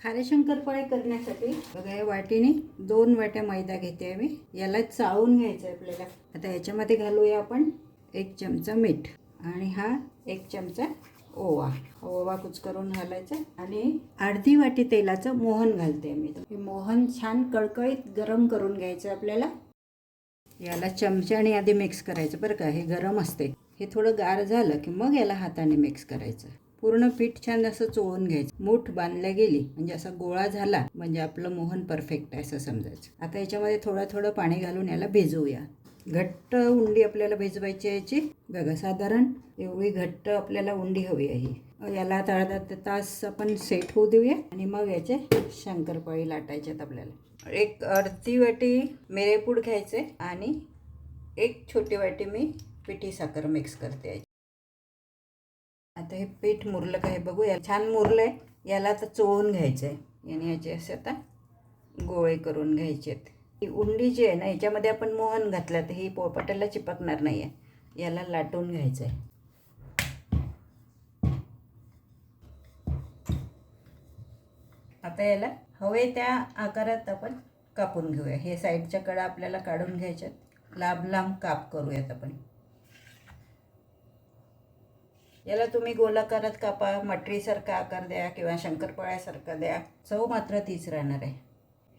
खारे शंकरपाळे करण्यासाठी बघा या वाटीने 2 वाट्या मैदा घेते मी. याला चाळून घ्यायचं आहे आपल्याला. आता याच्यामध्ये घालूया आपण 1 चमचा मीठ आणि हा 1 चमचा ओवा कुचकरून घालायचा आणि अर्धी वाटी तेलाचं मोहन घालते मी. हे मोहन छान कळकळीत गरम करून घ्यायचं आपल्याला. याला चमच्याने आधी मिक्स करायचं बरं का. हे गरम असते. हे थोडं गार झालं की मग याला हाताने मिक्स करायचं. पूर्ण पीठ छान असं चोळून घ्यायचं. मूठ बांधल्या गेली म्हणजे असा गोळा झाला म्हणजे आपलं मोहन परफेक्ट आहे असं समजायचं. आता याच्यामध्ये थोडं पाणी घालून याला भिजवूया. घट्ट उंडी आपल्याला भिजवायची याची. बघा साधारण एवढी घट्ट आपल्याला उंडी हवी आहे. याला आता अर्धा तास आपण सेट होऊ देऊया आणि मग याचे शंकरपाळी लाटायच्यात आपल्याला. 1 अर्धी वाटी मिरेपूड घ्यायचे आणि 1 छोटी वाटी मी पिठी साखर मिक्स करते. आता हे पीठ मुरलं का हे बघूया. छान मुरलं आहे. याला आता चोळून घ्यायचं आहे. याने याचे असे आता गोळे करून घ्यायचे आहेत. ही उंडी जी आहे ना याच्यामध्ये आपण मोहन घातलं तर ही पोळपाटाला चिपकणार नाही आहे. याला लाटून घ्यायचं आहे. आता याला हवे त्या आकारात आपण कापून घेऊया. हे साईडच्या कडा आपल्याला काढून घ्यायच्यात. लांब लांब काप करूयात आपण. याला तुम्ही गोलाकारात कापा, मटरीसारखा आकार द्या किंवा शंकरपाळ्यासारखा द्या. चव मात्र तीच राहणार आहे.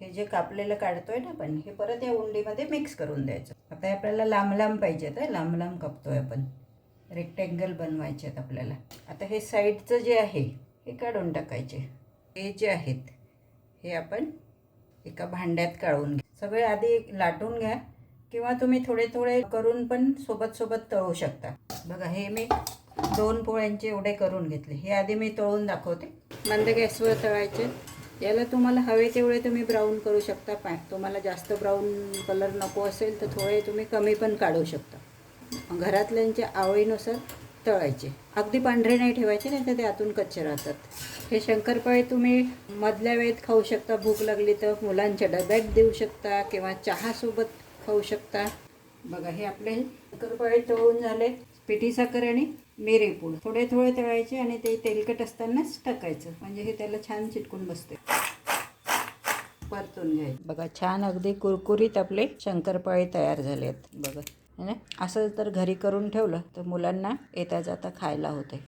हे जे कापलेलं काढतोय ना आपण हे परत या उंडीमध्ये मिक्स करून द्यायचं. आता आपल्याला लांब लांब पाहिजे तर लांब लांब कापतोय आपण. रेक्टँगल बनवायचे आहेत आपल्याला. आता हे साईडचं जे आहे हे काढून टाकायचे. हे जे आहेत हे आपण एका भांड्यात काढून घ्या. सगळे आधी लाटून घ्या किंवा तुम्ही थोडे थोडे करून पण सोबत तळू शकता. बघा हे मी 2 पोळ्यांचे एवढे करून घेतले. हे आधी मी तळून दाखवते. मंद गॅसवर तळायचे. याला तुम्हाला हवे तेवढे तुम्ही ब्राऊन करू शकता. तुम्हाला जास्त ब्राऊन कलर नको असेल तर थोडे तुम्ही कमी पण काढू शकता. घरातल्यांच्या आवडीनुसार तळायचे. अगदी पांढरे नाही ठेवायचे नाही तर ते आतून कच्चे राहतात. हे शंकरपाळे तुम्ही मधल्या वेळेत खाऊ शकता. भूक लागली तर मुलांच्या डब्यात देऊ शकता किंवा चहासोबत खाऊ शकता. बघा हे आपले शंकरपाळे तळून झाले. पिठी साखर आणि मिरेपूड थोडे तळायचे आणि ते तेलकट असतानाच टाकायचं म्हणजे हे त्याला छान चिटकून बसते. परतून घ्यायचं. बघा छान अगदी कुरकुरीत आपले शंकरपाळे तयार झाले आहेत. बघा असं तर घरी करून ठेवलं तर मुलांना येता जाता खायला होते.